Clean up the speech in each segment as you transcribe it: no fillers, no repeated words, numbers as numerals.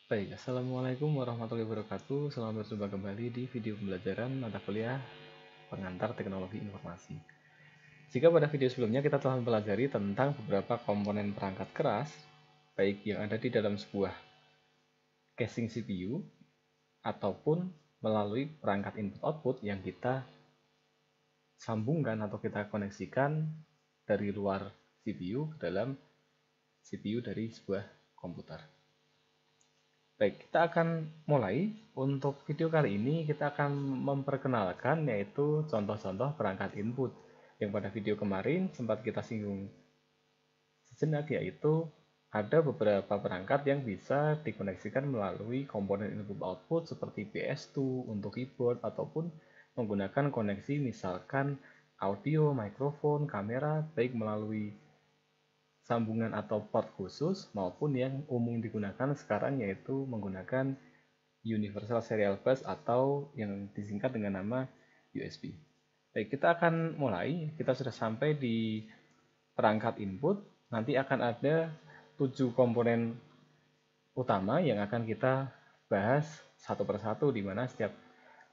Baik, Assalamualaikum warahmatullahi wabarakatuh. Selamat berjumpa kembali di video pembelajaran mata kuliah pengantar teknologi informasi. Jika pada video sebelumnya kita telah mempelajari tentang beberapa komponen perangkat keras, baik yang ada di dalam sebuah casing CPU ataupun melalui perangkat input-output yang kita sambungkan atau kita koneksikan dari luar CPU ke dalam CPU dari sebuah komputer. Baik, kita akan mulai. Untuk video kali ini kita akan memperkenalkan yaitu contoh-contoh perangkat input. Yang pada video kemarin sempat kita singgung sejenak, yaitu ada beberapa perangkat yang bisa dikoneksikan melalui komponen input output seperti PS2 untuk keyboard ataupun menggunakan koneksi misalkan audio, mikrofon, kamera baik melalui sambungan atau port khusus maupun yang umum digunakan sekarang yaitu menggunakan Universal Serial Bus atau yang disingkat dengan nama USB. Baik, kita akan mulai. Kita sudah sampai di perangkat input. Nanti akan ada 7 komponen utama yang akan kita bahas satu persatu, di mana setiap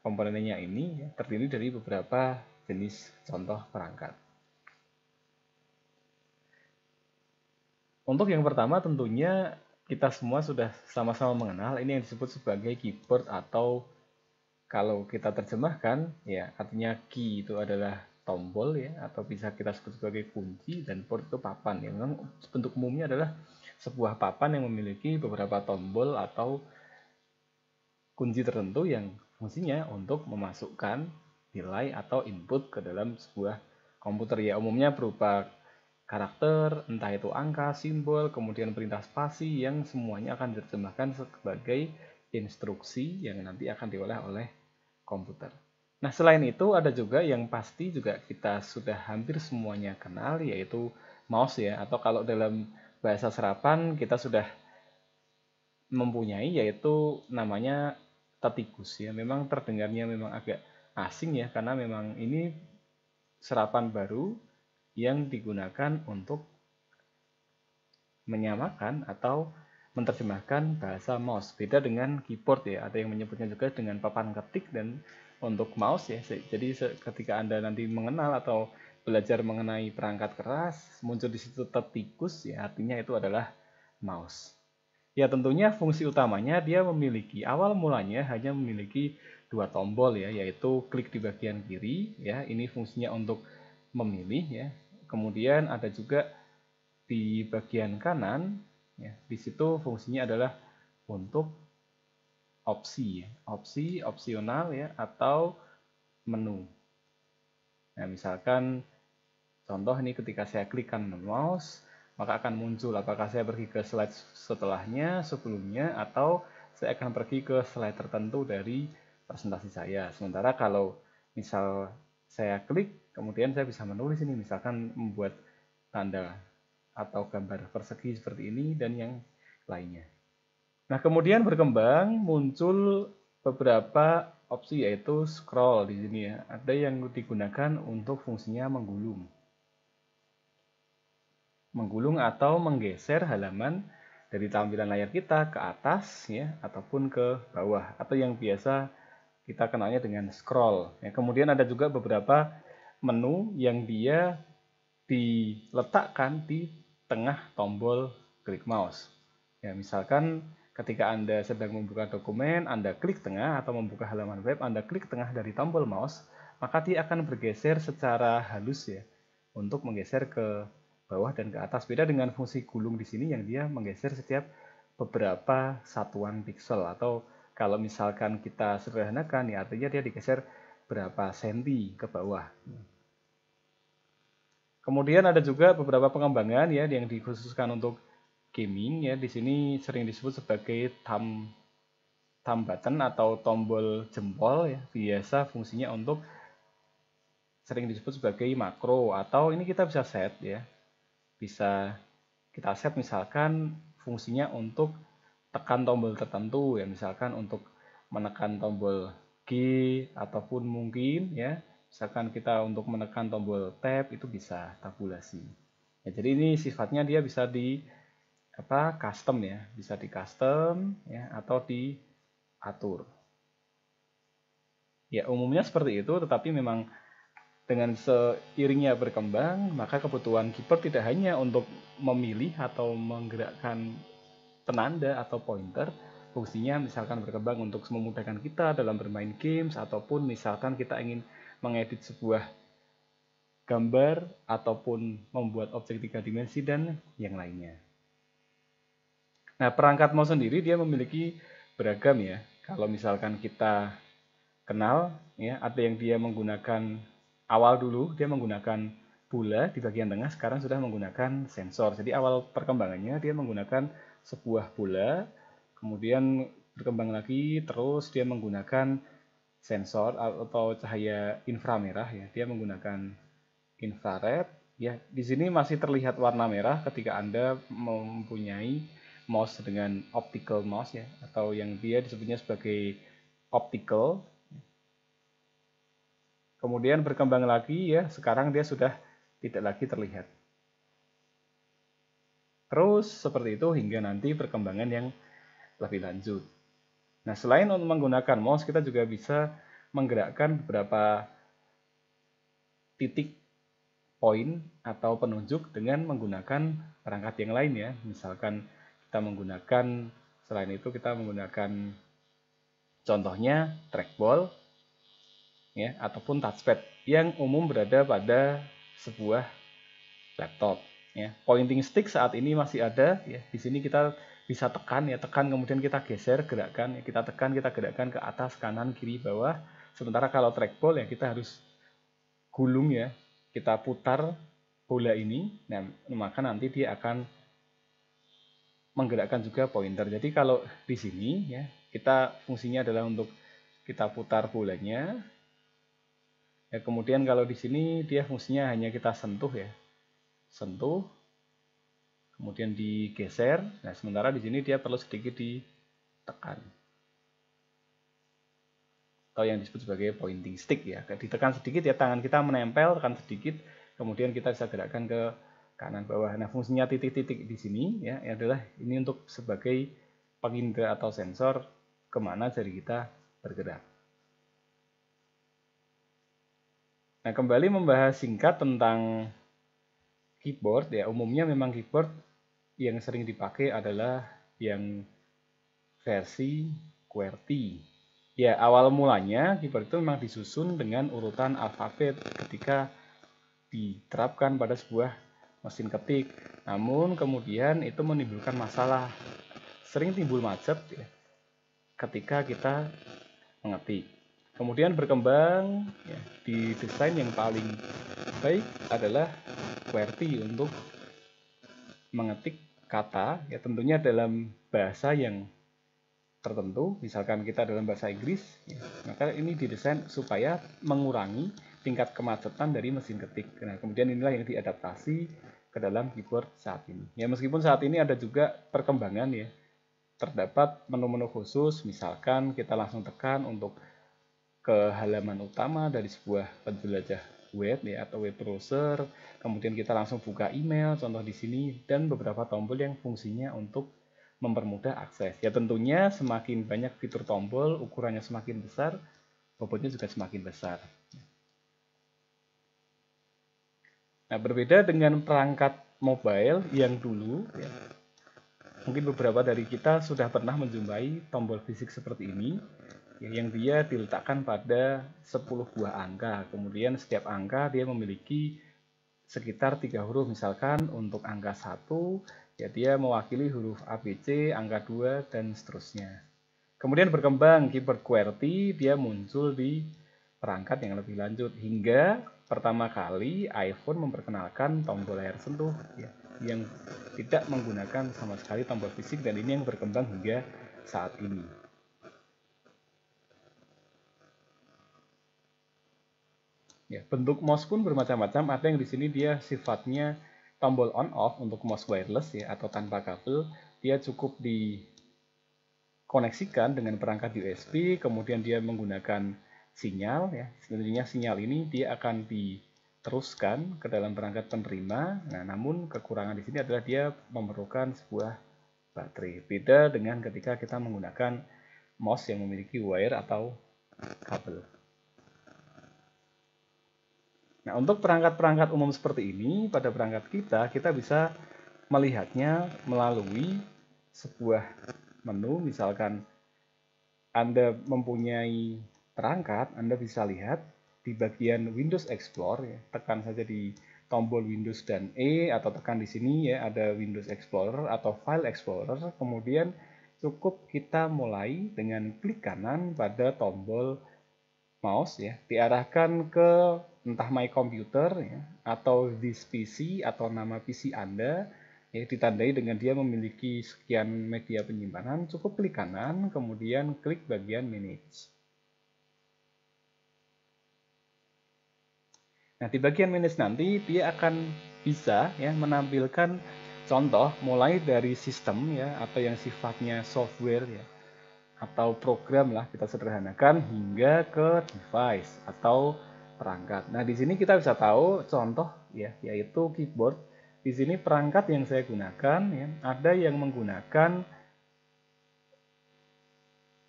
komponennya ini terdiri dari beberapa jenis contoh perangkat. Untuk yang pertama tentunya kita semua sudah sama-sama mengenal ini yang disebut sebagai keyboard, atau kalau kita terjemahkan ya artinya key itu adalah tombol ya, atau bisa kita sebut sebagai kunci, dan board itu papan. Ya, memang bentuk umumnya adalah sebuah papan yang memiliki beberapa tombol atau kunci tertentu yang fungsinya untuk memasukkan nilai atau input ke dalam sebuah komputer, ya umumnya berupa karakter, entah itu angka, simbol, kemudian perintah spasi yang semuanya akan diterjemahkan sebagai instruksi yang nanti akan diolah oleh komputer. Nah, selain itu ada juga yang pasti juga kita sudah hampir semuanya kenal, yaitu mouse ya, atau kalau dalam bahasa serapan kita sudah mempunyai yaitu namanya tetikus ya. Memang terdengarnya memang agak asing ya, karena memang ini serapan baru yang digunakan untuk menyamakan atau menerjemahkan bahasa mouse. Beda dengan keyboard ya, ada yang menyebutnya juga dengan papan ketik. Dan untuk mouse ya, jadi ketika Anda nanti mengenal atau belajar mengenai perangkat keras, muncul di situ tetikus ya, artinya itu adalah mouse. Ya tentunya fungsi utamanya dia memiliki, awal mulanya hanya memiliki dua tombol ya, yaitu klik di bagian kiri ya, ini fungsinya untuk memilih ya. Kemudian ada juga di bagian kanan ya, di situ fungsinya adalah untuk opsi ya, opsional ya, atau menu. Nah, misalkan contoh ini ketika saya klik kanan mouse, maka akan muncul apakah saya pergi ke slide setelahnya, sebelumnya, atau saya akan pergi ke slide tertentu dari presentasi saya. Sementara kalau misal saya klik, kemudian saya bisa menulis ini, misalkan membuat tanda atau gambar persegi seperti ini dan yang lainnya. Nah, kemudian berkembang muncul beberapa opsi, yaitu scroll di sini ya. Ada yang digunakan untuk fungsinya menggulung. Menggulung atau menggeser halaman dari tampilan layar kita ke atas ya, ataupun ke bawah, atau yang biasa kita kenalnya dengan scroll. Ya, kemudian ada juga beberapa menu yang dia diletakkan di tengah tombol klik mouse. Ya, misalkan ketika Anda sedang membuka dokumen, Anda klik tengah, atau membuka halaman web, Anda klik tengah dari tombol mouse, maka dia akan bergeser secara halus ya, untuk menggeser ke bawah dan ke atas. Beda dengan fungsi gulung di sini yang dia menggeser setiap beberapa satuan pixel, atau kalau misalkan kita sederhanakan ya artinya dia digeser berapa senti ke bawah. Kemudian ada juga beberapa pengembangan ya yang dikhususkan untuk gaming ya. Di sini sering disebut sebagai thumb button atau tombol jempol ya. Biasa fungsinya untuk sering disebut sebagai makro, atau ini kita bisa set ya. Bisa kita set misalkan fungsinya untuk tekan tombol tertentu ya, misalkan untuk menekan tombol G, ataupun mungkin ya misalkan kita untuk menekan tombol tab itu bisa tabulasi ya. Jadi ini sifatnya dia bisa di custom ya, bisa di custom ya atau diatur. Ya, umumnya seperti itu, tetapi memang dengan seiringnya berkembang, maka kebutuhan keyboard tidak hanya untuk memilih atau menggerakkan penanda atau pointer, fungsinya misalkan berkembang untuk memudahkan kita dalam bermain games, ataupun misalkan kita ingin mengedit sebuah gambar, ataupun membuat objek 3 dimensi, dan yang lainnya. Nah, perangkat mouse sendiri dia memiliki beragam ya. Kalau misalkan kita kenal, ya ada yang dia menggunakan, awal dulu dia menggunakan bola di bagian tengah, sekarang sudah menggunakan sensor. Jadi awal perkembangannya dia menggunakan sebuah bola, kemudian berkembang lagi, terus dia menggunakan sensor atau cahaya inframerah ya. Dia menggunakan infrared. Ya, di sini masih terlihat warna merah ketika Anda mempunyai mouse dengan optical mouse ya, atau yang dia disebutnya sebagai optical. Kemudian berkembang lagi ya, sekarang dia sudah tidak lagi terlihat. Terus seperti itu hingga nanti perkembangan yang lebih lanjut. Nah, selain untuk menggunakan mouse, kita juga bisa menggerakkan beberapa titik poin atau penunjuk dengan menggunakan perangkat yang lain ya. Misalkan kita menggunakan, selain itu kita menggunakan contohnya trackball ya, ataupun touchpad yang umum berada pada sebuah laptop ya. Pointing stick saat ini masih ada ya. Di sini kita bisa tekan ya, tekan kemudian kita geser, gerakkan ya, kita tekan, kita gerakkan ke atas, kanan, kiri, bawah. Sementara kalau trackball ya kita harus gulung ya, kita putar bola ini, nah maka nanti dia akan menggerakkan juga pointer. Jadi kalau di sini ya, kita fungsinya adalah untuk kita putar bolanya. Ya, kemudian kalau di sini dia fungsinya hanya kita sentuh ya. Sentuh, kemudian digeser. Nah, sementara di sini dia perlu sedikit ditekan. Atau yang disebut sebagai pointing stick ya. Ditekan sedikit ya, tangan kita menempel, tekan sedikit, kemudian kita bisa gerakkan ke kanan bawah. Nah, fungsinya titik-titik di sini ya adalah ini untuk sebagai pengindra atau sensor kemana jari kita bergerak. Nah, kembali membahas singkat tentang keyboard ya, umumnya memang keyboard yang sering dipakai adalah yang versi QWERTY. Ya, awal mulanya keyboard itu memang disusun dengan urutan alfabet ketika diterapkan pada sebuah mesin ketik. Namun kemudian itu menimbulkan masalah, sering timbul macet ya, ketika kita mengetik. Kemudian berkembang ya, di desain yang paling baik adalah QWERTY untuk mengetik kata ya, tentunya dalam bahasa yang tertentu. Misalkan kita dalam bahasa Inggris ya, maka ini didesain supaya mengurangi tingkat kemacetan dari mesin ketik. Nah, kemudian inilah yang diadaptasi ke dalam keyboard saat ini. Ya, meskipun saat ini ada juga perkembangan ya, terdapat menu-menu khusus, misalkan kita langsung tekan untuk ke halaman utama dari sebuah penjelajah web ya, atau web browser, kemudian kita langsung buka email, contoh di sini, dan beberapa tombol yang fungsinya untuk mempermudah akses. Ya, tentunya semakin banyak fitur tombol, ukurannya semakin besar, bobotnya juga semakin besar. Nah, berbeda dengan perangkat mobile yang dulu ya, mungkin beberapa dari kita sudah pernah menjumpai tombol fisik seperti ini, yang dia diletakkan pada 10 buah angka. Kemudian setiap angka dia memiliki sekitar 3 huruf. Misalkan untuk angka 1 ya dia mewakili huruf ABC, angka 2 dan seterusnya. Kemudian berkembang keyboard QWERTY, dia muncul di perangkat yang lebih lanjut hingga pertama kali iPhone memperkenalkan tombol layar sentuh ya, yang tidak menggunakan sama sekali tombol fisik, dan ini yang berkembang hingga saat ini. Ya, bentuk mouse pun bermacam-macam. Ada yang di sini dia sifatnya tombol on off untuk mouse wireless ya, atau tanpa kabel. Dia cukup dikoneksikan dengan perangkat USB, kemudian dia menggunakan sinyal ya. Sebenarnya sinyal ini dia akan teruskan ke dalam perangkat penerima. Nah, namun kekurangan di sini adalah dia memerlukan sebuah baterai. Beda dengan ketika kita menggunakan mouse yang memiliki wire atau kabel. Nah, untuk perangkat-perangkat umum seperti ini, pada perangkat kita bisa melihatnya melalui sebuah menu. Misalkan Anda mempunyai perangkat, Anda bisa lihat di bagian Windows Explorer, ya, tekan saja di tombol Windows dan E, atau tekan di sini ya ada Windows Explorer atau File Explorer. Kemudian cukup kita mulai dengan klik kanan pada tombol mouse ya, diarahkan ke entah My Computer ya, atau This PC atau nama PC Anda ya, ditandai dengan dia memiliki sekian media penyimpanan. Cukup klik kanan, kemudian klik bagian Manage. Nah, di bagian Manage nanti dia akan bisa ya menampilkan contoh mulai dari sistem ya, atau yang sifatnya software ya, atau program lah kita sederhanakan, hingga ke device atau perangkat. Nah, di sini kita bisa tahu contoh ya, yaitu keyboard. Di sini perangkat yang saya gunakan ya, ada yang menggunakan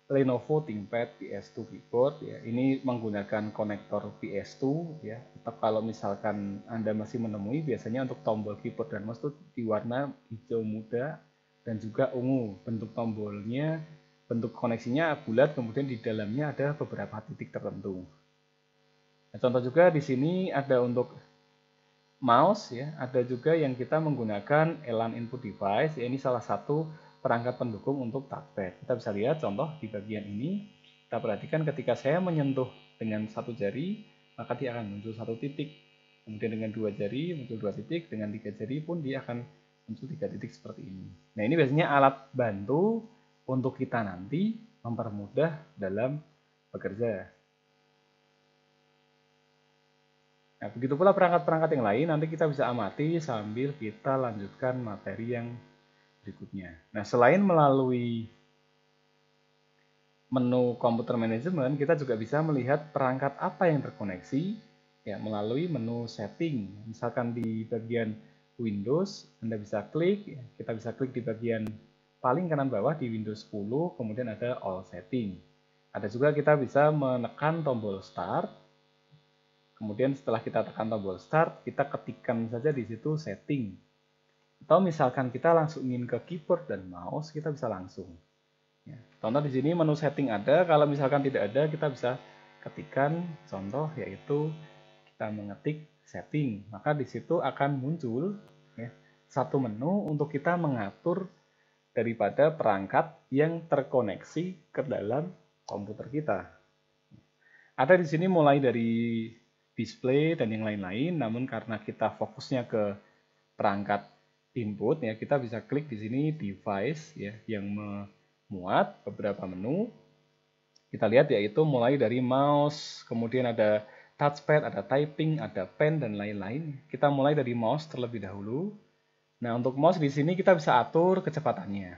Lenovo ThinkPad PS2 keyboard ya. Ini menggunakan konektor PS2 ya. Atau kalau misalkan Anda masih menemui, biasanya untuk tombol keyboard dan mouse itu di warna hijau muda dan juga ungu. Bentuk tombolnya, bentuk koneksinya bulat, kemudian di dalamnya ada beberapa titik tertentu. Nah, contoh juga di sini ada untuk mouse ya, ada juga yang kita menggunakan Elan Input Device ya. Ini salah satu perangkat pendukung untuk touchpad. Kita bisa lihat contoh di bagian ini. Kita perhatikan ketika saya menyentuh dengan satu jari, maka dia akan muncul satu titik. Kemudian dengan dua jari muncul dua titik, dengan tiga jari pun dia akan muncul tiga titik seperti ini. Nah, ini biasanya alat bantu untuk kita nanti mempermudah dalam bekerja. Nah, begitu pula perangkat-perangkat yang lain nanti kita bisa amati sambil kita lanjutkan materi yang berikutnya. Nah, selain melalui menu komputer manajemen, kita juga bisa melihat perangkat apa yang terkoneksi ya melalui menu setting. Misalkan di bagian Windows, Anda bisa klik, ya, kita bisa klik di bagian paling kanan bawah di Windows 10, kemudian ada All Setting. Ada juga kita bisa menekan tombol Start. Kemudian setelah kita tekan tombol Start, kita ketikkan saja di situ Setting. Atau misalkan kita langsung ingin ke keyboard dan mouse, kita bisa langsung. Ya, contoh di sini menu setting ada. Kalau misalkan tidak ada, kita bisa ketikkan contoh, yaitu kita mengetik setting. Maka di situ akan muncul ya, satu menu untuk kita mengatur daripada perangkat yang terkoneksi ke dalam komputer kita. Ada di sini mulai dari display dan yang lain-lain. Namun karena kita fokusnya ke perangkat input ya, kita bisa klik di sini device ya yang memuat beberapa menu. Kita lihat yaitu mulai dari mouse, kemudian ada touchpad, ada typing, ada pen dan lain-lain. Kita mulai dari mouse terlebih dahulu. Nah, untuk mouse di sini kita bisa atur kecepatannya.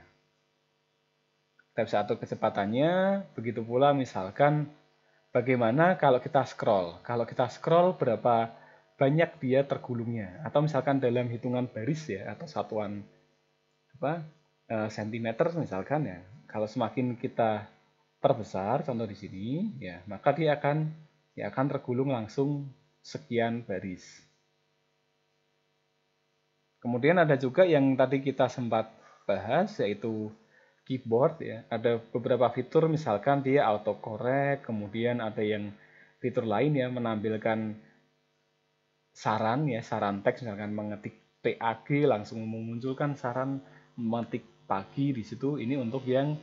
Kita bisa atur kecepatannya, begitu pula misalkan bagaimana kalau kita scroll. Kalau kita scroll berapa banyak dia tergulungnya, atau misalkan dalam hitungan baris ya, atau satuan sentimeter misalkan ya. Kalau semakin kita perbesar contoh di sini ya, maka dia akan tergulung langsung sekian baris. Kemudian ada juga yang tadi kita sempat bahas, yaitu keyboard ya. Ada beberapa fitur, misalkan dia autocorrect, kemudian ada yang fitur lain ya menampilkan saran ya, saran teks, misalkan mengetik PAG langsung memunculkan saran mengetik pagi di situ. Ini untuk yang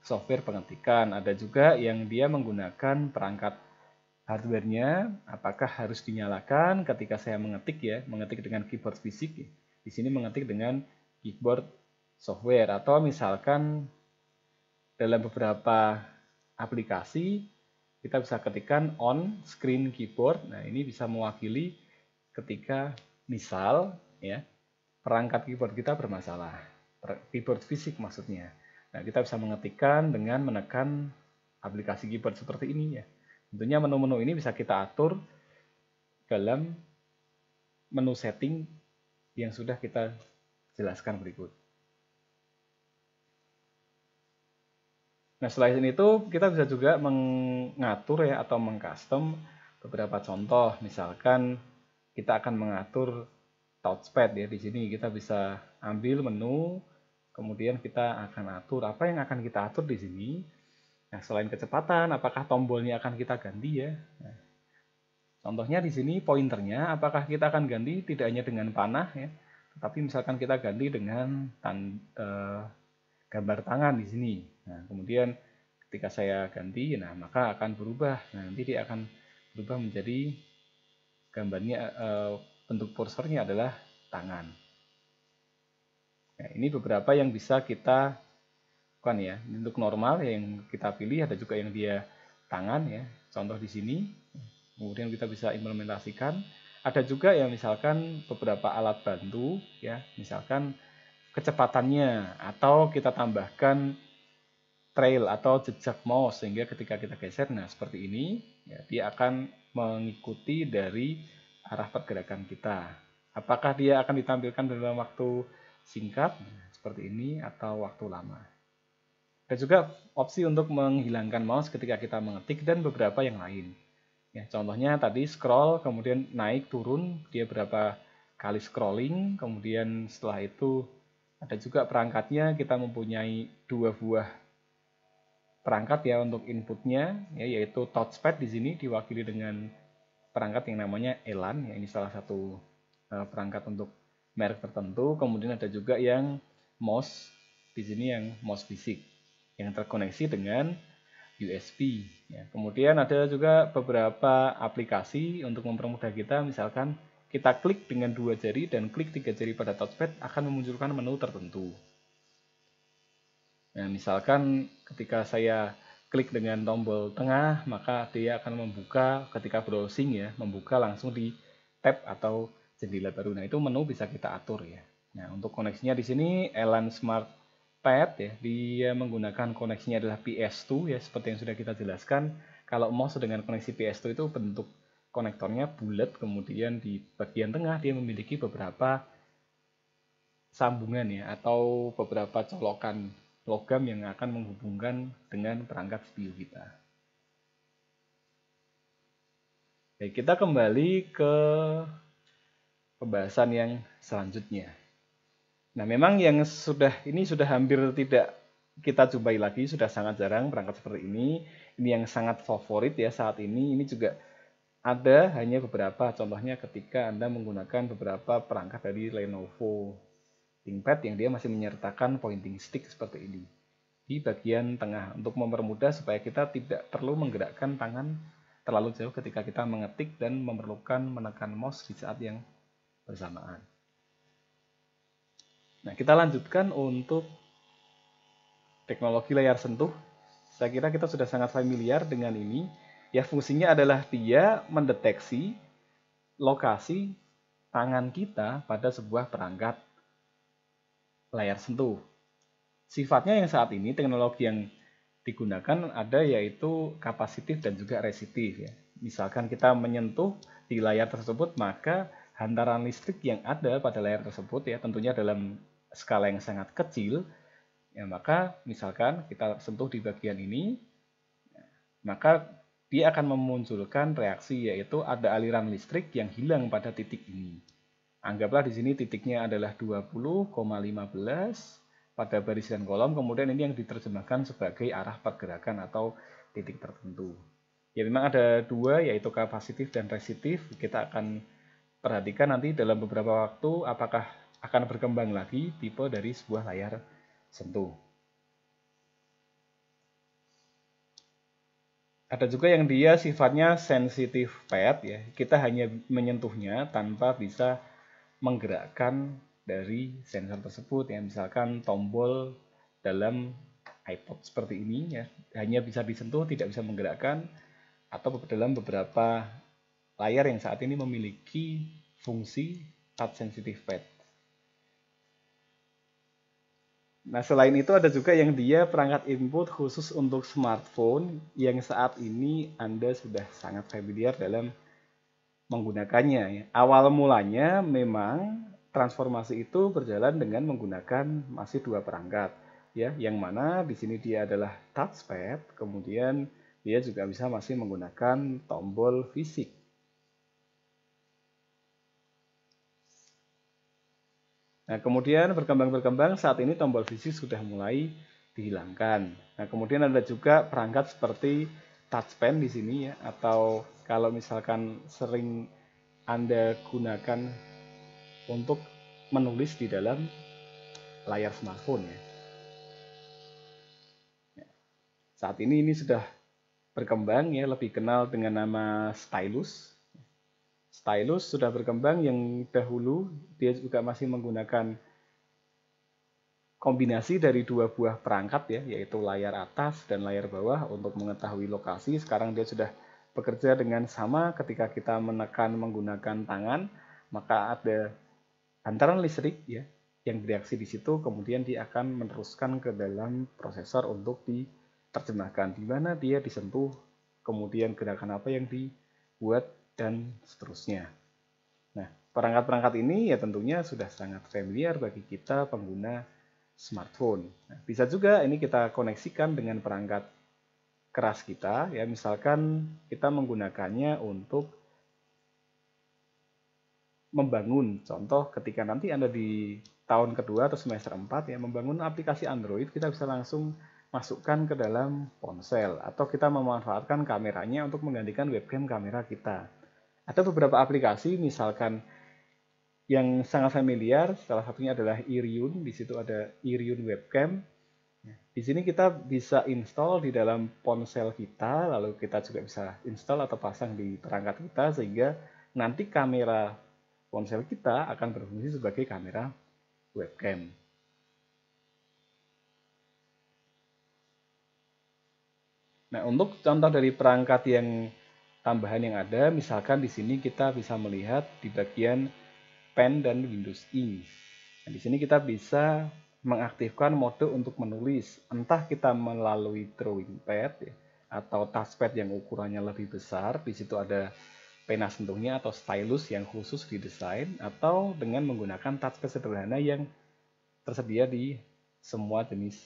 software pengetikan. Ada juga yang dia menggunakan perangkat hardware-nya, apakah harus dinyalakan ketika saya mengetik ya, mengetik dengan keyboard fisik ya. Di sini mengetik dengan keyboard software, atau misalkan dalam beberapa aplikasi kita bisa ketikkan on screen keyboard. Nah, ini bisa mewakili ketika misal ya perangkat keyboard kita bermasalah, keyboard fisik maksudnya. Nah, kita bisa mengetikkan dengan menekan aplikasi keyboard seperti ini ya. Tentunya menu-menu ini bisa kita atur dalam menu setting yang sudah kita jelaskan berikut. Nah, selain itu kita bisa juga mengatur ya atau mengcustom beberapa contoh. Misalkan kita akan mengatur touchpad ya. Di sini kita bisa ambil menu, kemudian kita akan atur apa yang akan kita atur di sini. Nah, selain kecepatan, apakah tombolnya akan kita ganti ya? Nah, contohnya di sini pointernya, apakah kita akan ganti tidak hanya dengan panah ya, tetapi misalkan kita ganti dengan gambar tangan di sini. Nah, kemudian ketika saya ganti, nah maka akan berubah. Nah, nanti dia akan berubah menjadi gambarnya, bentuk kursornya adalah tangan. Nah, ini beberapa yang bisa kita lakukan ya. Untuk normal yang kita pilih, ada juga yang dia tangan ya. Contoh di sini. Kemudian kita bisa implementasikan. Ada juga yang misalkan beberapa alat bantu ya, misalkan kecepatannya, atau kita tambahkan trail atau jejak mouse sehingga ketika kita geser, nah seperti ini ya, dia akan mengikuti dari arah pergerakan kita. Apakah dia akan ditampilkan dalam waktu singkat seperti ini atau waktu lama. Ada juga opsi untuk menghilangkan mouse ketika kita mengetik dan beberapa yang lain. Ya, contohnya tadi scroll, kemudian naik turun, dia berapa kali scrolling, kemudian setelah itu ada juga perangkatnya, kita mempunyai 2 buah perangkat ya untuk inputnya, ya, yaitu touchpad di sini diwakili dengan perangkat yang namanya Elan, ya, ini salah satu perangkat untuk merek tertentu. Kemudian ada juga yang mouse di sini yang mouse fisik yang terkoneksi dengan USB. Ya. Kemudian ada juga beberapa aplikasi untuk mempermudah kita, misalkan kita klik dengan 2 jari dan klik 3 jari pada touchpad akan memunculkan menu tertentu. Nah, misalkan ketika saya klik dengan tombol tengah, maka dia akan membuka ketika browsing ya, membuka langsung di tab atau jendela baru. Nah, itu menu bisa kita atur ya. Nah, untuk koneksinya di sini Elan Smart Pad ya, dia menggunakan koneksinya adalah PS2 ya, seperti yang sudah kita jelaskan. Kalau mouse dengan koneksi PS2 itu bentuk konektornya bulat, kemudian di bagian tengah dia memiliki beberapa sambungan ya, atau beberapa colokan logam yang akan menghubungkan dengan perangkat CPU kita. Baik, kita kembali ke pembahasan yang selanjutnya. Nah, memang yang ini sudah hampir tidak kita jumpai lagi, sudah sangat jarang perangkat seperti ini. Ini yang sangat favorit ya saat ini. Ini juga ada hanya beberapa, contohnya ketika Anda menggunakan beberapa perangkat dari Lenovo ThinkPad yang dia masih menyertakan pointing stick seperti ini di bagian tengah untuk mempermudah supaya kita tidak perlu menggerakkan tangan terlalu jauh ketika kita mengetik dan memerlukan menekan mouse di saat yang bersamaan. Nah, kita lanjutkan untuk teknologi layar sentuh. Saya kira kita sudah sangat familiar dengan ini. Ya, fungsinya adalah dia mendeteksi lokasi tangan kita pada sebuah perangkat layar sentuh. Sifatnya yang saat ini teknologi yang digunakan ada yaitu kapasitif dan juga resistif ya. Misalkan kita menyentuh di layar tersebut, maka hantaran listrik yang ada pada layar tersebut ya tentunya dalam skala yang sangat kecil ya, maka misalkan kita sentuh di bagian ini, maka dia akan memunculkan reaksi yaitu ada aliran listrik yang hilang pada titik ini. Anggaplah di sini titiknya adalah 20,15 pada baris dan kolom, kemudian ini yang diterjemahkan sebagai arah pergerakan atau titik tertentu. Ya, memang ada dua yaitu kapasitif dan resistif. Kita akan perhatikan nanti dalam beberapa waktu apakah akan berkembang lagi tipe dari sebuah layar sentuh. Ada juga yang dia sifatnya sensitive pad ya. Kita hanya menyentuhnya tanpa bisa menggerakkan dari sensor tersebut ya, misalkan tombol dalam iPod seperti ini ya, hanya bisa disentuh tidak bisa menggerakkan, atau dalam beberapa layar yang saat ini memiliki fungsi touch sensitive pad. Nah, selain itu ada juga yang dia perangkat input khusus untuk smartphone yang saat ini Anda sudah sangat familiar dalam menggunakannya ya. Awal mulanya memang transformasi itu berjalan dengan menggunakan masih dua perangkat ya, yang mana di sini dia adalah touchpad, kemudian dia juga bisa masih menggunakan tombol fisik. Nah, kemudian berkembang saat ini tombol fisik sudah mulai dihilangkan. Nah, kemudian ada juga perangkat seperti touchpen di sini ya, atau kalau misalkan sering Anda gunakan untuk menulis di dalam layar smartphone ya. Saat ini sudah berkembang ya, lebih kenal dengan nama stylus. Stylus sudah berkembang, yang dahulu dia juga masih menggunakan kombinasi dari dua buah perangkat ya, yaitu layar atas dan layar bawah untuk mengetahui lokasi. Sekarang dia sudah bekerja dengan sama. Ketika kita menekan menggunakan tangan, maka ada hantaran listrik ya yang bereaksi di situ, kemudian dia akan meneruskan ke dalam prosesor untuk diterjemahkan di mana dia disentuh, kemudian gerakan apa yang dibuat dan seterusnya. Nah, perangkat-perangkat ini ya tentunya sudah sangat familiar bagi kita pengguna smartphone. Nah, bisa juga ini kita koneksikan dengan perangkat keras kita ya, misalkan kita menggunakannya untuk membangun, contoh ketika nanti Anda di tahun kedua atau semester 4 ya, membangun aplikasi Android, kita bisa langsung masukkan ke dalam ponsel, atau kita memanfaatkan kameranya untuk menggantikan webcam kamera kita. Ada beberapa aplikasi misalkan yang sangat familiar, salah satunya adalah Iriun. Di situ ada Iriun Webcam. Di sini kita bisa install di dalam ponsel kita, lalu kita juga bisa install atau pasang di perangkat kita, sehingga nanti kamera ponsel kita akan berfungsi sebagai kamera webcam. Nah, untuk contoh dari perangkat yang tambahan yang ada, misalkan di sini kita bisa melihat di bagian Pen dan Windows Ink. Nah, di sini kita bisa mengaktifkan mode untuk menulis, entah kita melalui drawing pad ya, atau touchpad yang ukurannya lebih besar. Di situ ada pena sentuhnya atau stylus yang khusus didesain, atau dengan menggunakan touchpad sederhana yang tersedia di semua jenis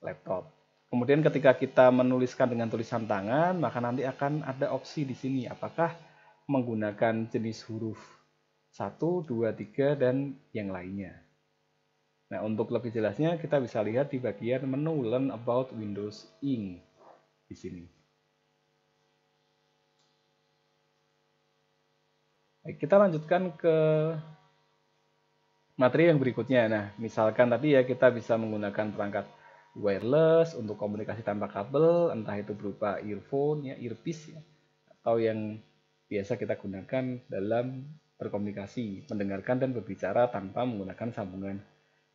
laptop. Kemudian ketika kita menuliskan dengan tulisan tangan, maka nanti akan ada opsi di sini apakah menggunakan jenis huruf 1, 2, 3, dan yang lainnya. Nah, untuk lebih jelasnya kita bisa lihat di bagian menu Learn About Windows Ink di sini. Baik, kita lanjutkan ke materi yang berikutnya. Nah, misalkan tadi ya kita bisa menggunakan perangkat wireless untuk komunikasi tanpa kabel, entah itu berupa earphone ya, earpiece ya, atau yang biasa kita gunakan dalam berkomunikasi, mendengarkan dan berbicara tanpa menggunakan sambungan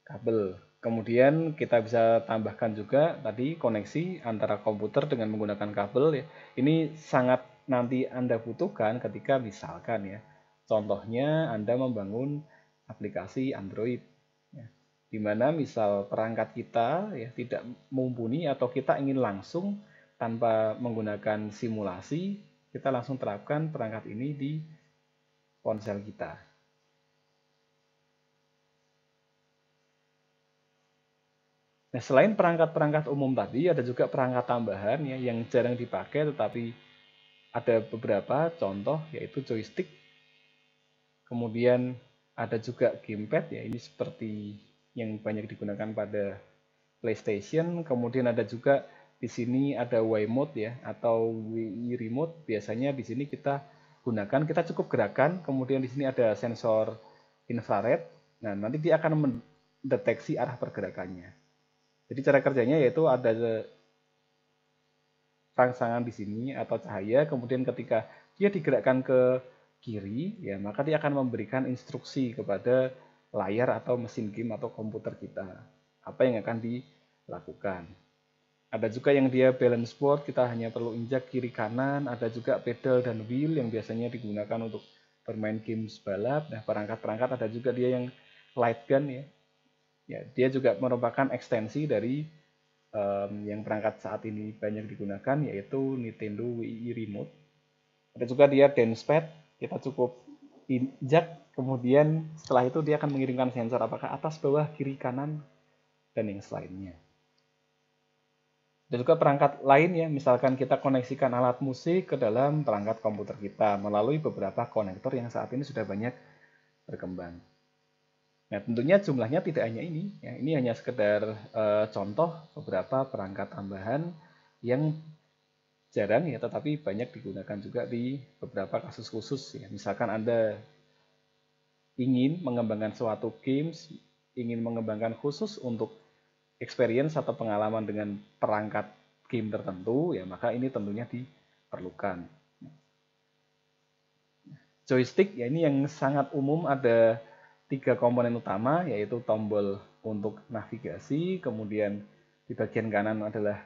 kabel. Kemudian kita bisa tambahkan juga tadi koneksi antara komputer dengan menggunakan kabel ya. Ini sangat nanti Anda butuhkan ketika misalkan ya, contohnya Anda membangun aplikasi Android ya, di mana misal perangkat kita ya tidak mumpuni atau kita ingin langsung tanpa menggunakan simulasi, kita langsung terapkan perangkat ini di ponsel kita. Nah, selain perangkat-perangkat umum tadi, ada juga perangkat tambahan ya, yang jarang dipakai, tetapi ada beberapa contoh, yaitu joystick. Kemudian ada juga gamepad ya, ini seperti yang banyak digunakan pada PlayStation. Kemudian ada juga di sini ada Wiimote ya, atau Wii Remote. Biasanya di sini kita gunakan, kita cukup gerakan. Kemudian di sini ada sensor infrared. Nah, nanti dia akan mendeteksi arah pergerakannya. Jadi cara kerjanya yaitu ada rangsangan di sini atau cahaya, kemudian ketika dia digerakkan ke kiri, ya maka dia akan memberikan instruksi kepada layar atau mesin game atau komputer kita apa yang akan dilakukan. Ada juga yang dia balance board, kita hanya perlu injak kiri kanan. Ada juga pedal dan wheel yang biasanya digunakan untuk bermain games balap. Nah, perangkat-perangkat ada juga dia yang light gun ya. Ya, dia juga merupakan ekstensi dari yang perangkat saat ini banyak digunakan, yaitu Nintendo Wii Remote. Ada juga dia dance pad. Kita cukup injak, kemudian setelah itu dia akan mengirimkan sensor apakah atas, bawah, kiri, kanan, dan yang selainnya. Dan juga perangkat lain ya, misalkan kita koneksikan alat musik ke dalam perangkat komputer kita melalui beberapa konektor yang saat ini sudah banyak berkembang. Nah, tentunya jumlahnya tidak hanya ini, ya. Ini hanya sekedar contoh beberapa perangkat tambahan yang jarang ya, tetapi banyak digunakan juga di beberapa kasus khusus ya. Misalkan Anda ingin mengembangkan suatu games, ingin mengembangkan khusus untuk experience atau pengalaman dengan perangkat game tertentu, ya maka ini tentunya diperlukan. Joystick ya ini yang sangat umum, ada 3 komponen utama, yaitu tombol untuk navigasi, kemudian di bagian kanan adalah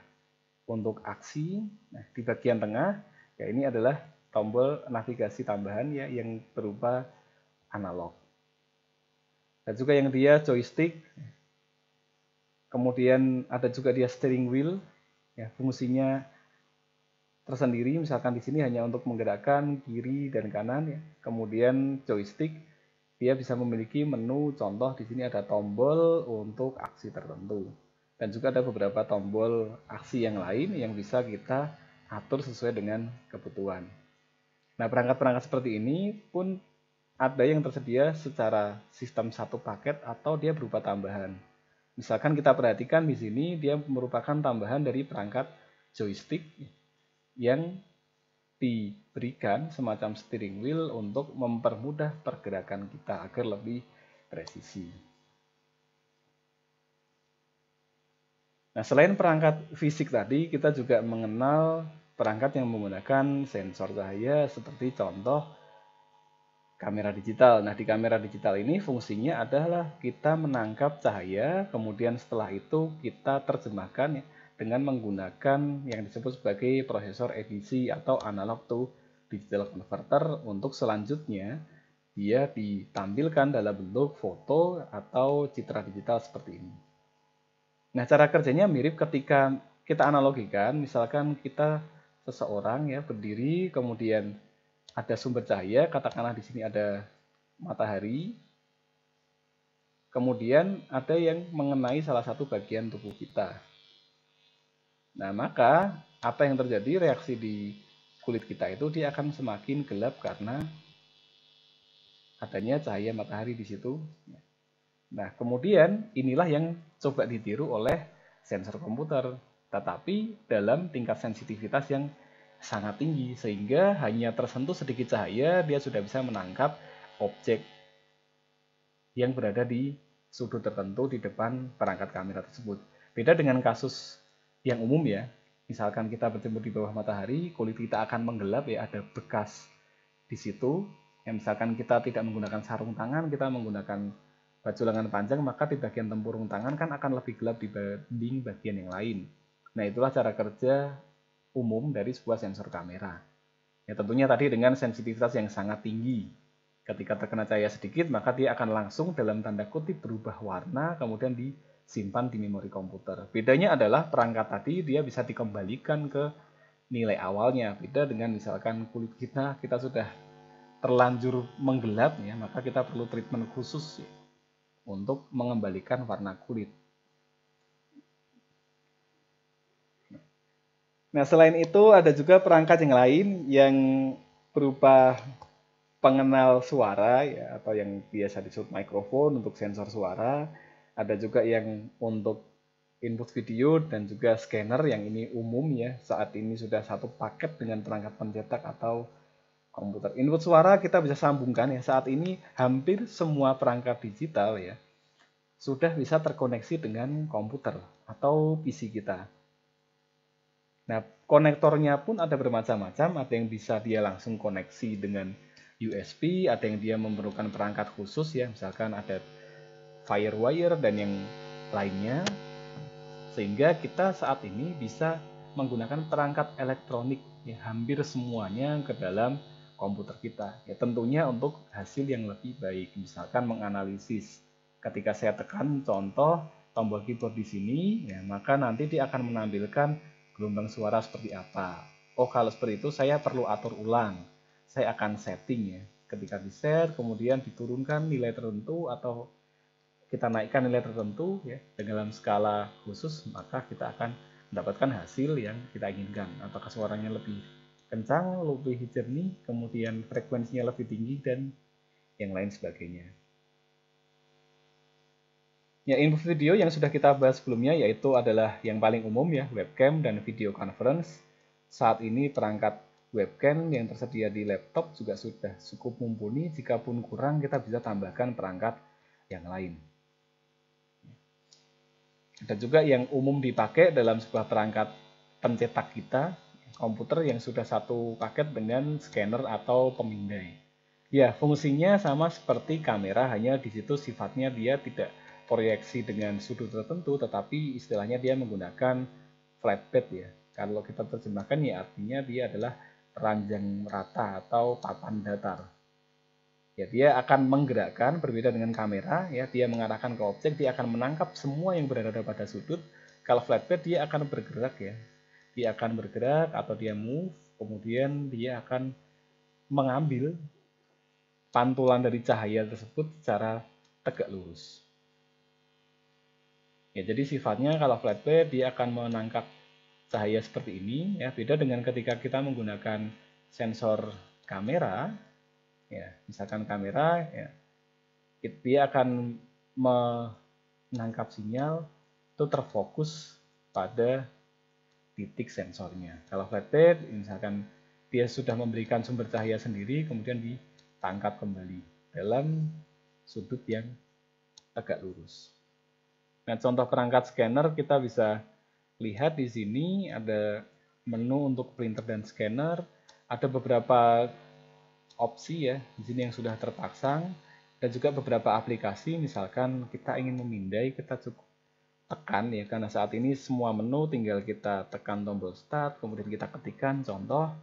untuk aksi, nah di bagian tengah ya ini adalah tombol navigasi tambahan ya yang berupa analog. Dan juga yang dia joystick, kemudian ada juga dia steering wheel, ya fungsinya tersendiri. Misalkan di sini hanya untuk menggerakkan kiri dan kanan, ya. Kemudian joystick dia bisa memiliki menu, contoh di sini ada tombol untuk aksi tertentu, dan juga ada beberapa tombol aksi yang lain yang bisa kita atur sesuai dengan kebutuhan. Nah, perangkat-perangkat seperti ini pun ada yang tersedia secara sistem satu paket atau dia berupa tambahan. Misalkan kita perhatikan di sini dia merupakan tambahan dari perangkat joystick yang diberikan semacam steering wheel untuk mempermudah pergerakan kita agar lebih presisi. Nah, selain perangkat fisik tadi, kita juga mengenal perangkat yang menggunakan sensor cahaya seperti contoh kamera digital. Nah, di kamera digital ini fungsinya adalah kita menangkap cahaya, kemudian setelah itu kita terjemahkan ya, dengan menggunakan yang disebut sebagai prosesor ADC atau analog to digital converter untuk selanjutnya dia ditampilkan dalam bentuk foto atau citra digital seperti ini. Nah, cara kerjanya mirip ketika kita analogikan, misalkan kita seseorang ya berdiri, kemudian ada sumber cahaya, katakanlah di sini ada matahari, kemudian ada yang mengenai salah satu bagian tubuh kita. Nah, maka apa yang terjadi, reaksi di kulit kita itu dia akan semakin gelap karena adanya cahaya matahari di situ. Nah, kemudian inilah yang coba ditiru oleh sensor komputer, tetapi dalam tingkat sensitivitas yang sangat tinggi, sehingga hanya tersentuh sedikit cahaya dia sudah bisa menangkap objek yang berada di sudut tertentu di depan perangkat kamera tersebut. Beda dengan kasus yang umum ya, misalkan kita berjemur di bawah matahari, kulit kita akan menggelap ya, ada bekas di situ. Ya, misalkan kita tidak menggunakan sarung tangan, kita menggunakan baju lengan panjang, maka di bagian tempurung tangan kan akan lebih gelap dibanding bagian yang lain. Nah, itulah cara kerja umum dari sebuah sensor kamera. Ya, tentunya tadi dengan sensitivitas yang sangat tinggi. Ketika terkena cahaya sedikit, maka dia akan langsung dalam tanda kutip berubah warna, kemudian disimpan di memori komputer. Bedanya adalah perangkat tadi dia bisa dikembalikan ke nilai awalnya. Beda dengan misalkan kulit kita sudah terlanjur menggelap, ya, maka kita perlu treatment khusus ya, untuk mengembalikan warna kulit. Nah, selain itu ada juga perangkat yang lain yang berupa pengenal suara ya, atau yang biasa disebut mikrofon untuk sensor suara. Ada juga yang untuk input video dan juga scanner yang ini umum ya. Saat ini sudah satu paket dengan perangkat pencetak atau komputer. Input suara kita bisa sambungkan ya. Saat ini hampir semua perangkat digital ya sudah bisa terkoneksi dengan komputer atau PC kita. Nah, konektornya pun ada bermacam-macam, ada yang bisa dia langsung koneksi dengan USB, ada yang dia memerlukan perangkat khusus ya, misalkan ada Firewire dan yang lainnya, sehingga kita saat ini bisa menggunakan perangkat elektronik ya, hampir semuanya ke dalam komputer kita. Ya, tentunya untuk hasil yang lebih baik, misalkan menganalisis. Ketika saya tekan contoh tombol keyboard di sini, ya, maka nanti dia akan menampilkan gelombang suara seperti apa. Oh, kalau seperti itu saya perlu atur ulang. saya akan setting ya. Ketika di set, kemudian diturunkan nilai tertentu atau kita naikkan nilai tertentu ya dalam skala khusus, maka kita akan mendapatkan hasil yang kita inginkan. Apakah suaranya lebih kencang, lebih jernih, kemudian frekuensinya lebih tinggi, dan yang lain sebagainya. Ya, info video yang sudah kita bahas sebelumnya yaitu adalah yang paling umum ya, webcam dan video conference. Saat ini perangkat webcam yang tersedia di laptop juga sudah cukup mumpuni, jikapun kurang kita bisa tambahkan perangkat yang lain. Ada juga yang umum dipakai dalam sebuah perangkat pencetak kita, komputer yang sudah satu paket dengan scanner atau pemindai. Ya, fungsinya sama seperti kamera, hanya di situ sifatnya dia tidak proyeksi dengan sudut tertentu, tetapi istilahnya dia menggunakan flatbed ya. Kalau kita terjemahkan ya artinya dia adalah ranjang rata atau papan datar. Ya, dia akan menggerakkan, berbeda dengan kamera ya, dia mengarahkan ke objek, dia akan menangkap semua yang berada pada sudut. Kalau flatbed dia akan bergerak ya. Dia akan bergerak atau dia move, kemudian dia akan mengambil pantulan dari cahaya tersebut secara tegak lurus. Ya, jadi sifatnya kalau flatbed dia akan menangkap cahaya seperti ini ya, beda dengan ketika kita menggunakan sensor kamera ya, misalkan kamera ya, dia akan menangkap sinyal itu terfokus pada titik sensornya. Kalau flatbed misalkan dia sudah memberikan sumber cahaya sendiri, kemudian ditangkap kembali dalam sudut yang tegak lurus. Nah, contoh perangkat scanner kita bisa lihat di sini ada menu untuk printer dan scanner, ada beberapa opsi ya di sini yang sudah terpasang, dan juga beberapa aplikasi. Misalkan kita ingin memindai, kita cukup tekan ya, karena saat ini semua menu tinggal kita tekan tombol start, kemudian kita ketikkan contoh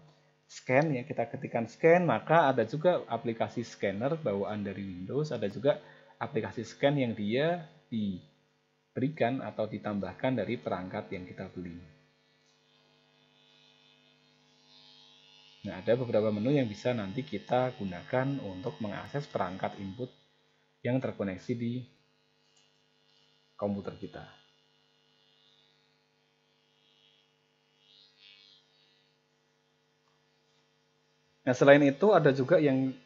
scan ya, kita ketikkan scan, maka ada juga aplikasi scanner bawaan dari Windows, ada juga aplikasi scan yang dia diberikan atau ditambahkan dari perangkat yang kita beli. Nah, ada beberapa menu yang bisa nanti kita gunakan untuk mengakses perangkat input yang terkoneksi di komputer kita. Nah, selain itu ada juga yang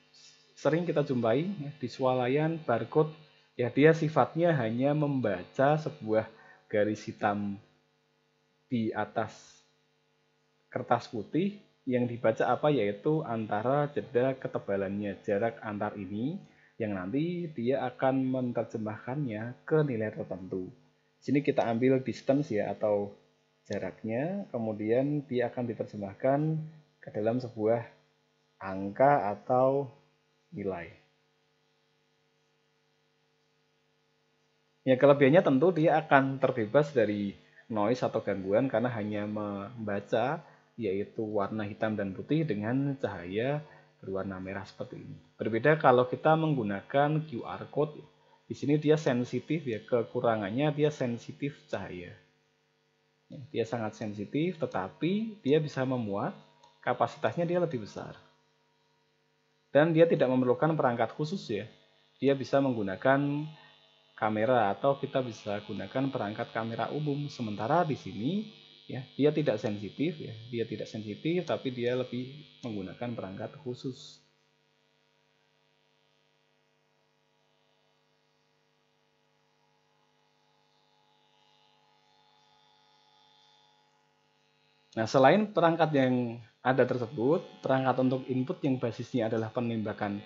sering kita jumpai ya, di swalayan barcode ya, dia sifatnya hanya membaca sebuah garis hitam di atas kertas putih, yang dibaca apa yaitu antara jeda ketebalannya, jarak antar ini yang nanti dia akan menerjemahkannya ke nilai tertentu. Sini kita ambil distance ya atau jaraknya, kemudian dia akan diterjemahkan ke dalam sebuah angka atau nilai. Ya, kelebihannya tentu dia akan terbebas dari noise atau gangguan karena hanya membaca yaitu warna hitam dan putih dengan cahaya berwarna merah seperti ini. Berbeda kalau kita menggunakan QR code, di sini dia sensitif ya, kekurangannya dia sensitif cahaya. Dia sangat sensitif, tetapi dia bisa memuat, kapasitasnya dia lebih besar. Dan dia tidak memerlukan perangkat khusus ya. Dia bisa menggunakan kamera atau kita bisa gunakan perangkat kamera umum. Sementara di sini ya, dia tidak sensitif ya, dia tidak sensitif tapi dia lebih menggunakan perangkat khusus. Nah, selain perangkat yang ada tersebut, perangkat untuk input yang basisnya adalah penembakan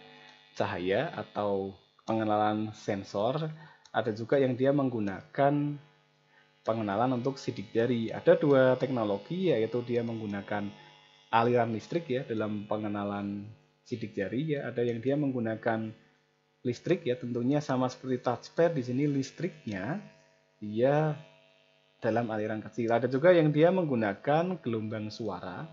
cahaya atau pengenalan sensor, ada juga yang dia menggunakan pengenalan untuk sidik jari. Ada dua teknologi, yaitu dia menggunakan aliran listrik ya dalam pengenalan sidik jari ya. Ada yang dia menggunakan listrik ya, tentunya sama seperti touchpad. Di sini listriknya dia dalam aliran kecil. Ada juga yang dia menggunakan gelombang suara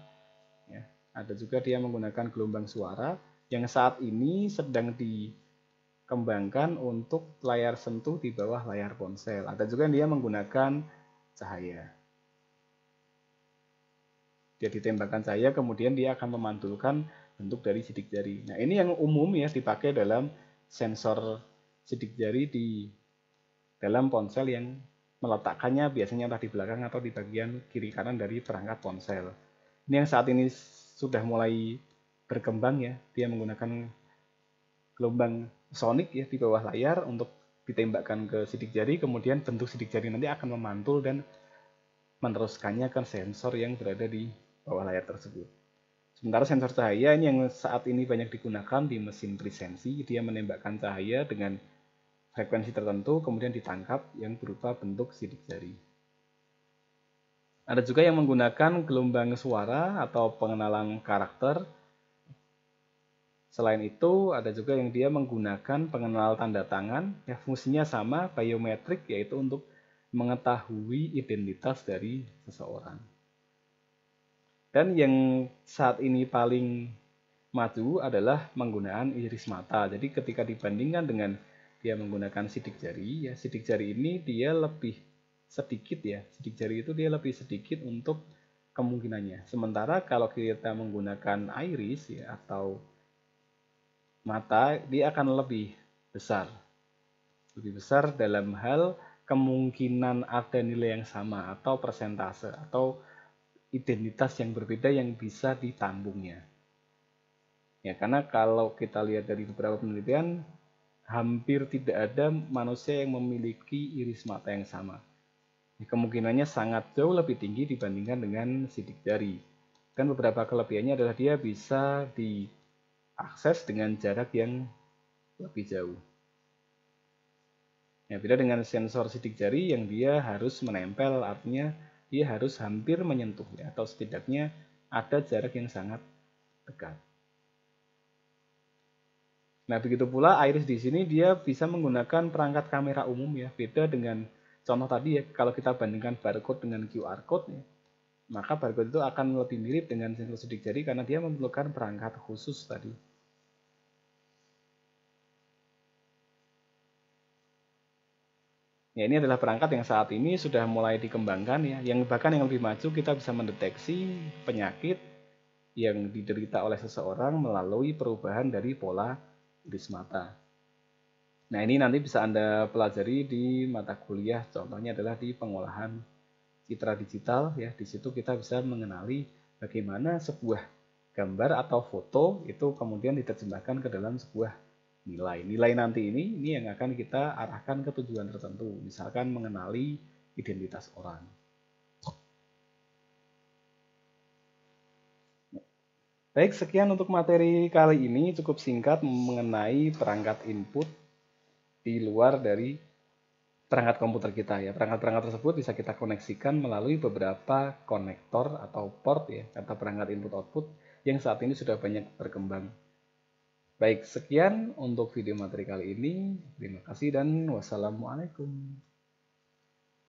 ya. Ada juga dia menggunakan gelombang suara yang saat ini sedang dikembangkan untuk layar sentuh di bawah layar ponsel. Ada juga yang dia menggunakan cahaya. Dia ditembakkan cahaya, kemudian dia akan memantulkan bentuk dari sidik jari. Nah, ini yang umum ya dipakai dalam sensor sidik jari di dalam ponsel yang meletakkannya biasanya entah di belakang atau di bagian kiri kanan dari perangkat ponsel. Ini yang saat ini sudah mulai berkembang ya, dia menggunakan gelombang sonik ya di bawah layar untuk ditembakkan ke sidik jari, kemudian bentuk sidik jari nanti akan memantul dan meneruskannya ke sensor yang berada di bawah layar tersebut. Sementara sensor cahaya ini yang saat ini banyak digunakan di mesin presensi, dia menembakkan cahaya dengan frekuensi tertentu kemudian ditangkap yang berupa bentuk sidik jari. Ada juga yang menggunakan gelombang suara atau pengenalan karakter. Selain itu, ada juga yang dia menggunakan pengenal tanda tangan, ya fungsinya sama, biometrik, yaitu untuk mengetahui identitas dari seseorang. Dan yang saat ini paling maju adalah penggunaan iris mata. Jadi ketika dibandingkan dengan dia menggunakan sidik jari, ya sidik jari ini dia lebih sedikit ya. Sidik jari itu dia lebih sedikit untuk kemungkinannya. Sementara kalau kita menggunakan iris ya atau mata, dia akan lebih besar. Lebih besar dalam hal kemungkinan ada nilai yang sama atau persentase atau identitas yang berbeda yang bisa ditampungnya. Ya, karena kalau kita lihat dari beberapa penelitian, hampir tidak ada manusia yang memiliki iris mata yang sama. Ya, kemungkinannya sangat jauh lebih tinggi dibandingkan dengan sidik jari. Dan beberapa kelebihannya adalah dia bisa diakses dengan jarak yang lebih jauh. Ya, beda dengan sensor sidik jari yang dia harus menempel, artinya dia harus hampir menyentuh ya, atau setidaknya ada jarak yang sangat dekat. Nah, begitu pula iris di sini dia bisa menggunakan perangkat kamera umum ya, beda dengan contoh tadi ya, kalau kita bandingkan barcode dengan QR code ya, maka barcode itu akan lebih mirip dengan sensor sidik jari karena dia memerlukan perangkat khusus tadi. Ya, ini adalah perangkat yang saat ini sudah mulai dikembangkan ya, yang bahkan yang lebih maju kita bisa mendeteksi penyakit yang diderita oleh seseorang melalui perubahan dari pola iris mata. Nah, ini nanti bisa Anda pelajari di mata kuliah, contohnya adalah di pengolahan citra digital ya. Di situ kita bisa mengenali bagaimana sebuah gambar atau foto itu kemudian diterjemahkan ke dalam sebuah nilai. Nilai nanti ini yang akan kita arahkan ke tujuan tertentu, misalkan mengenali identitas orang. Baik, sekian untuk materi kali ini, cukup singkat mengenai perangkat input di luar dari perangkat komputer kita ya. Perangkat-perangkat tersebut bisa kita koneksikan melalui beberapa konektor atau port ya, atau perangkat input output yang saat ini sudah banyak berkembang. Baik, sekian untuk video materi kali ini. Terima kasih dan wassalamualaikum.